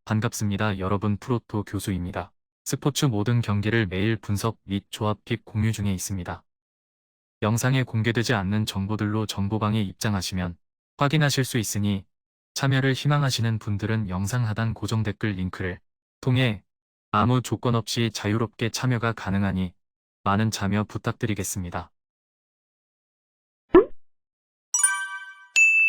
반갑습니다. 여러분 프로토 교수입니다. 스포츠 모든 경기를 매일 분석 및 조합 픽 공유 중에 있습니다. 영상에 공개되지 않는 정보들로 정보방에 입장하시면 확인하실 수 있으니 참여를 희망하시는 분들은 영상 하단 고정 댓글 링크를 통해 아무 조건 없이 자유롭게 참여가 가능하니 많은 참여 부탁드리겠습니다.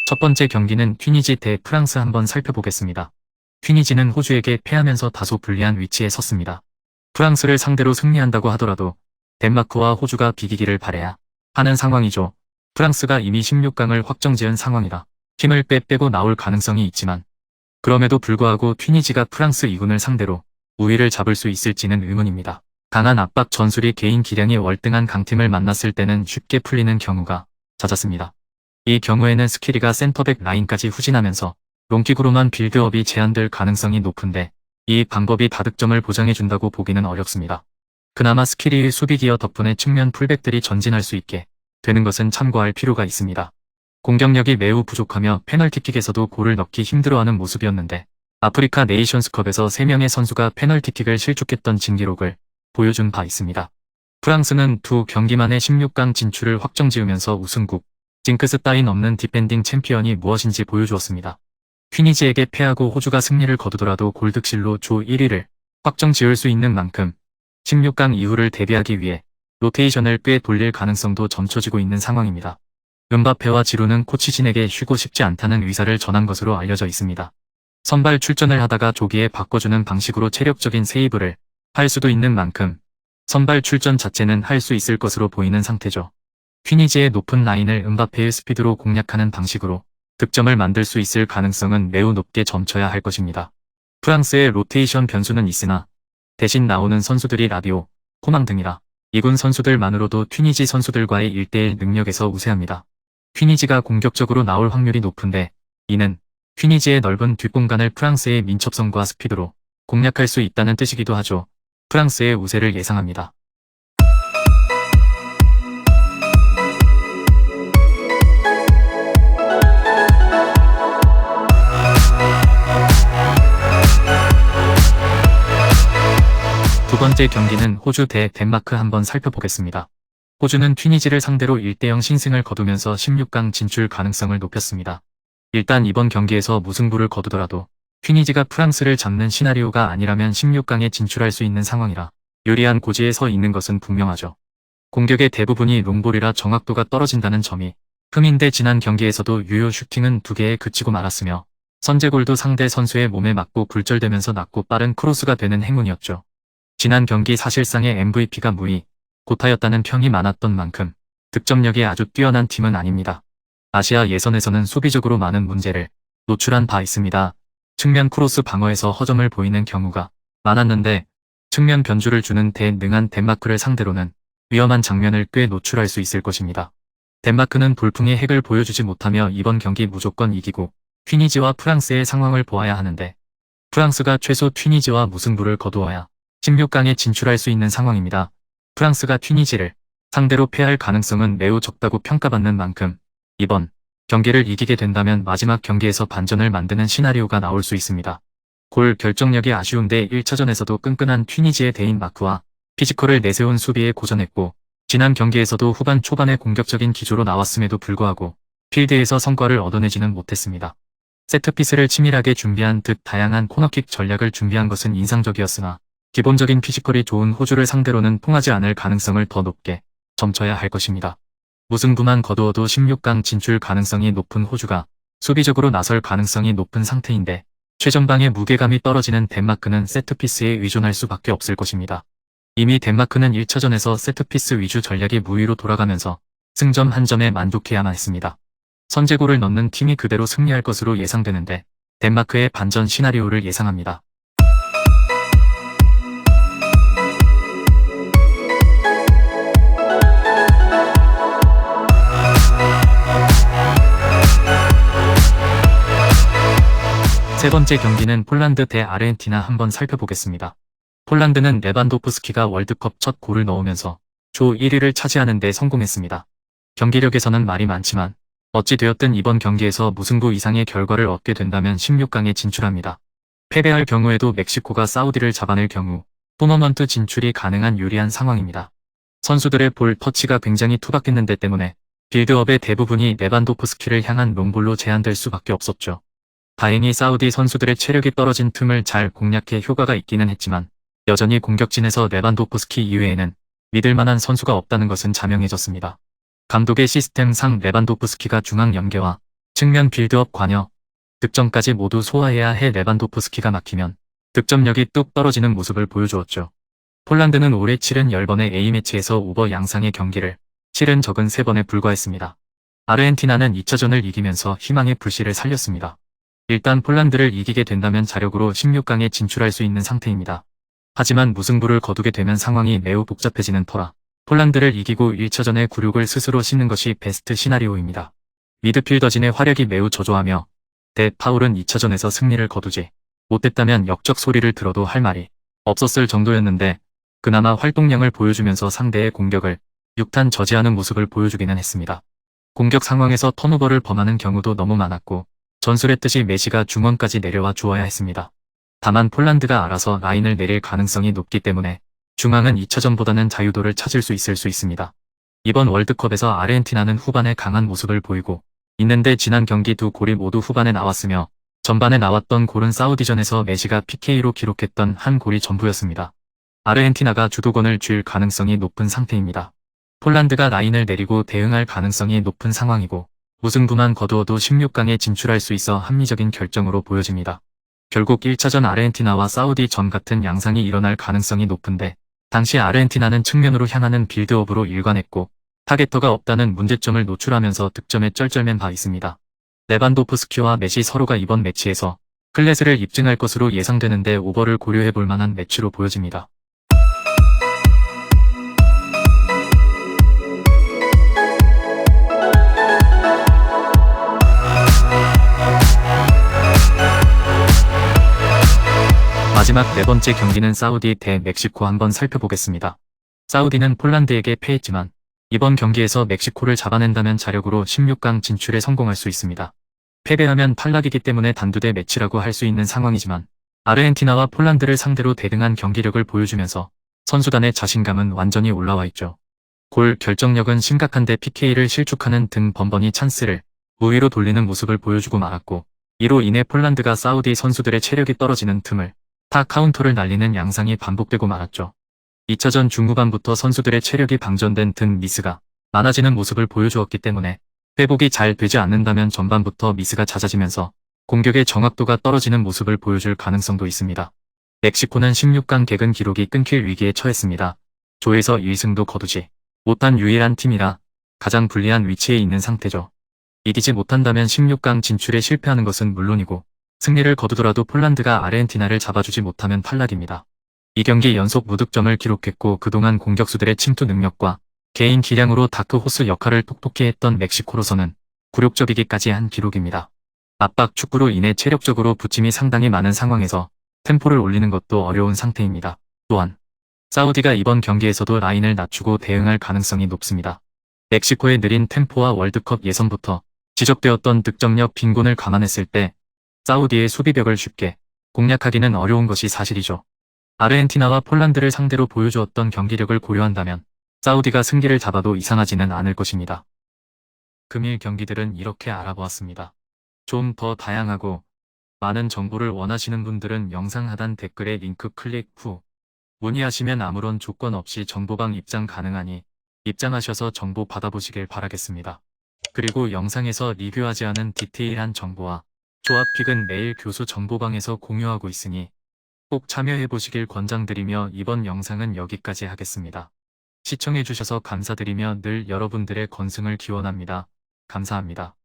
첫 번째 경기는 튀니지 대 프랑스 한번 살펴보겠습니다. 튀니지는 호주에게 패하면서 다소 불리한 위치에 섰습니다. 프랑스를 상대로 승리한다고 하더라도 덴마크와 호주가 비기기를 바라야 하는 상황이죠. 프랑스가 이미 16강을 확정지은 상황이라 힘을 빼고 나올 가능성이 있지만 그럼에도 불구하고 튀니지가 프랑스 2군을 상대로 우위를 잡을 수 있을지는 의문입니다. 강한 압박 전술이 개인 기량이 월등한 강팀을 만났을 때는 쉽게 풀리는 경우가 잦았습니다. 이 경우에는 스키리가 센터백 라인까지 후진하면서 롱킥으로만 빌드업이 제한될 가능성이 높은데 이 방법이 다득점을 보장해준다고 보기는 어렵습니다. 그나마 스키리의 수비 기어 덕분에 측면 풀백들이 전진할 수 있게 되는 것은 참고할 필요가 있습니다. 공격력이 매우 부족하며 페널티킥에서도 골을 넣기 힘들어하는 모습이었는데 아프리카 네이션스컵에서 3명의 선수가 페널티킥을 실축했던 진기록을 보여준 바 있습니다. 프랑스는 두 경기 만에 16강 진출을 확정지으면서 우승국, 징크스 따윈 없는 디펜딩 챔피언이 무엇인지 보여주었습니다. 튀니지에게 패하고 호주가 승리를 거두더라도 골득실로 조 1위를 확정지을 수 있는 만큼 16강 이후를 대비하기 위해 로테이션을 꽤 돌릴 가능성도 점쳐지고 있는 상황입니다. 음바페와 지루는 코치진에게 쉬고 싶지 않다는 의사를 전한 것으로 알려져 있습니다. 선발 출전을 하다가 조기에 바꿔주는 방식으로 체력적인 세이브를 할 수도 있는 만큼 선발 출전 자체는 할 수 있을 것으로 보이는 상태죠. 튀니지의 높은 라인을 음바페의 스피드로 공략하는 방식으로 득점을 만들 수 있을 가능성은 매우 높게 점쳐야 할 것입니다. 프랑스의 로테이션 변수는 있으나 대신 나오는 선수들이 라비오, 코망 등이라 이군 선수들만으로도 튀니지 선수들과의 1대1 능력에서 우세합니다. 튀니지가 공격적으로 나올 확률이 높은데 이는 튀니지의 넓은 뒷공간을 프랑스의 민첩성과 스피드로 공략할 수 있다는 뜻이기도 하죠. 프랑스의 우세를 예상합니다. 두 번째 경기는 호주 대 덴마크 한번 살펴보겠습니다. 호주는 튀니지를 상대로 1대0 신승을 거두면서 16강 진출 가능성을 높였습니다. 일단 이번 경기에서 무승부를 거두더라도 튀니지가 프랑스를 잡는 시나리오가 아니라면 16강에 진출할 수 있는 상황이라 유리한 고지에 서 있는 것은 분명하죠. 공격의 대부분이 롱볼이라 정확도가 떨어진다는 점이 흠인데 지난 경기에서도 유효 슈팅은 2개에 그치고 말았으며 선제골도 상대 선수의 몸에 맞고 굴절되면서 낮고 빠른 크로스가 되는 행운이었죠. 지난 경기 사실상의 MVP가 무이, 고타였다는 평이 많았던 만큼 득점력이 아주 뛰어난 팀은 아닙니다. 아시아 예선에서는 수비적으로 많은 문제를 노출한 바 있습니다. 측면 크로스 방어에서 허점을 보이는 경우가 많았는데 측면 변주를 주는 대능한 덴마크를 상대로는 위험한 장면을 꽤 노출할 수 있을 것입니다. 덴마크는 돌풍의 핵을 보여주지 못하며 이번 경기 무조건 이기고 튀니지와 프랑스의 상황을 보아야 하는데 프랑스가 최소 튀니지와 무승부를 거두어야 16강에 진출할 수 있는 상황입니다. 프랑스가 튀니지를 상대로 패할 가능성은 매우 적다고 평가받는 만큼 이번 경기를 이기게 된다면 마지막 경기에서 반전을 만드는 시나리오가 나올 수 있습니다. 골 결정력이 아쉬운데 1차전에서도 끈끈한 튀니지의 데인마크와 피지컬을 내세운 수비에 고전했고 지난 경기에서도 후반 초반에 공격적인 기조로 나왔음에도 불구하고 필드에서 성과를 얻어내지는 못했습니다. 세트피스를 치밀하게 준비한 듯 다양한 코너킥 전략을 준비한 것은 인상적이었으나 기본적인 피지컬이 좋은 호주를 상대로는 통하지 않을 가능성을 더 높게 점쳐야 할 것입니다. 무승부만 거두어도 16강 진출 가능성이 높은 호주가 수비적으로 나설 가능성이 높은 상태인데 최전방의 무게감이 떨어지는 덴마크는 세트피스에 의존할 수밖에 없을 것입니다. 이미 덴마크는 1차전에서 세트피스 위주 전략이 무위로 돌아가면서 승점 한 점에 만족해야만 했습니다. 선제골을 넣는 팀이 그대로 승리할 것으로 예상되는데 덴마크의 반전 시나리오를 예상합니다. 세 번째 경기는 폴란드 대 아르헨티나 한번 살펴보겠습니다. 폴란드는 레반도프스키가 월드컵 첫 골을 넣으면서 조 1위를 차지하는 데 성공했습니다. 경기력에서는 말이 많지만 어찌 되었든 이번 경기에서 무승부 이상의 결과를 얻게 된다면 16강에 진출합니다. 패배할 경우에도 멕시코가 사우디를 잡아낼 경우 토너먼트 진출이 가능한 유리한 상황입니다. 선수들의 볼 터치가 굉장히 투박했는데 때문에 빌드업의 대부분이 레반도프스키를 향한 롱볼로 제한될 수밖에 없었죠. 다행히 사우디 선수들의 체력이 떨어진 틈을 잘 공략해 효과가 있기는 했지만 여전히 공격진에서 레반도프스키 이외에는 믿을 만한 선수가 없다는 것은 자명해졌습니다. 감독의 시스템상 레반도프스키가 중앙 연계와 측면 빌드업 관여, 득점까지 모두 소화해야 해 레반도프스키가 막히면 득점력이 뚝 떨어지는 모습을 보여주었죠. 폴란드는 올해 70번의 A매치에서 오버 양상의 경기를 실은 적은 3번에 불과했습니다. 아르헨티나는 2차전을 이기면서 희망의 불씨를 살렸습니다. 일단 폴란드를 이기게 된다면 자력으로 16강에 진출할 수 있는 상태입니다. 하지만 무승부를 거두게 되면 상황이 매우 복잡해지는 터라 폴란드를 이기고 1차전의 굴욕을 스스로 씻는 것이 베스트 시나리오입니다. 미드필더진의 화력이 매우 저조하며 데 파울은 2차전에서 승리를 거두지 못했다면 역적 소리를 들어도 할 말이 없었을 정도였는데 그나마 활동량을 보여주면서 상대의 공격을 6탄 저지하는 모습을 보여주기는 했습니다. 공격 상황에서 턴오버를 범하는 경우도 너무 많았고 전술했듯이 메시가 중원까지 내려와 주어야 했습니다. 다만 폴란드가 알아서 라인을 내릴 가능성이 높기 때문에 중앙은 2차전보다는 자유도를 찾을 수 있습니다. 이번 월드컵에서 아르헨티나는 후반에 강한 모습을 보이고 있는데 지난 경기 2골이 모두 후반에 나왔으며 전반에 나왔던 골은 사우디전에서 메시가 PK로 기록했던 한 골이 전부였습니다. 아르헨티나가 주도권을 쥘 가능성이 높은 상태입니다. 폴란드가 라인을 내리고 대응할 가능성이 높은 상황이고 무승부만 거두어도 16강에 진출할 수 있어 합리적인 결정으로 보여집니다. 결국 1차전 아르헨티나와 사우디전 같은 양상이 일어날 가능성이 높은데 당시 아르헨티나는 측면으로 향하는 빌드업으로 일관했고 타겟터가 없다는 문제점을 노출하면서 득점에 쩔쩔맨 바 있습니다. 레반도프스키와 메시 서로가 이번 매치에서 클래스를 입증할 것으로 예상되는데 오버를 고려해볼 만한 매치로 보여집니다. 마지막 4번째 경기는 사우디 대 멕시코 한번 살펴보겠습니다. 사우디는 폴란드에게 패했지만 이번 경기에서 멕시코를 잡아낸다면 자력으로 16강 진출에 성공할 수 있습니다. 패배하면 탈락이기 때문에 단두대 매치라고 할 수 있는 상황이지만 아르헨티나와 폴란드를 상대로 대등한 경기력을 보여주면서 선수단의 자신감은 완전히 올라와 있죠. 골 결정력은 심각한데 PK를 실축하는 등 번번이 찬스를 우위로 돌리는 모습을 보여주고 말았고 이로 인해 폴란드가 사우디 선수들의 체력이 떨어지는 틈을 타 카운터를 날리는 양상이 반복되고 말았죠. 2차전 중후반부터 선수들의 체력이 방전된 등 미스가 많아지는 모습을 보여주었기 때문에 회복이 잘 되지 않는다면 전반부터 미스가 잦아지면서 공격의 정확도가 떨어지는 모습을 보여줄 가능성도 있습니다. 멕시코는 16강 개근 기록이 끊길 위기에 처했습니다. 조에서 1승도 거두지 못한 유일한 팀이라 가장 불리한 위치에 있는 상태죠. 이기지 못한다면 16강 진출에 실패하는 것은 물론이고 승리를 거두더라도 폴란드가 아르헨티나를 잡아주지 못하면 탈락입니다. 2경기 연속 무득점을 기록했고 그동안 공격수들의 침투 능력과 개인 기량으로 다크호스 역할을 톡톡히 했던 멕시코로서는 굴욕적이기까지 한 기록입니다. 압박 축구로 인해 체력적으로 부침이 상당히 많은 상황에서 템포를 올리는 것도 어려운 상태입니다. 또한 사우디가 이번 경기에서도 라인을 낮추고 대응할 가능성이 높습니다. 멕시코의 느린 템포와 월드컵 예선부터 지적되었던 득점력 빈곤을 감안했을 때 사우디의 수비벽을 쉽게 공략하기는 어려운 것이 사실이죠. 아르헨티나와 폴란드를 상대로 보여주었던 경기력을 고려한다면 사우디가 승기를 잡아도 이상하지는 않을 것입니다. 금일 경기들은 이렇게 알아보았습니다. 좀 더 다양하고 많은 정보를 원하시는 분들은 영상 하단 댓글에 링크 클릭 후 문의하시면 아무런 조건 없이 정보방 입장 가능하니 입장하셔서 정보 받아보시길 바라겠습니다. 그리고 영상에서 리뷰하지 않은 디테일한 정보와 조합픽은 매일 교수 정보방에서 공유하고 있으니 꼭 참여해보시길 권장드리며 이번 영상은 여기까지 하겠습니다. 시청해주셔서 감사드리며 늘 여러분들의 건승을 기원합니다. 감사합니다.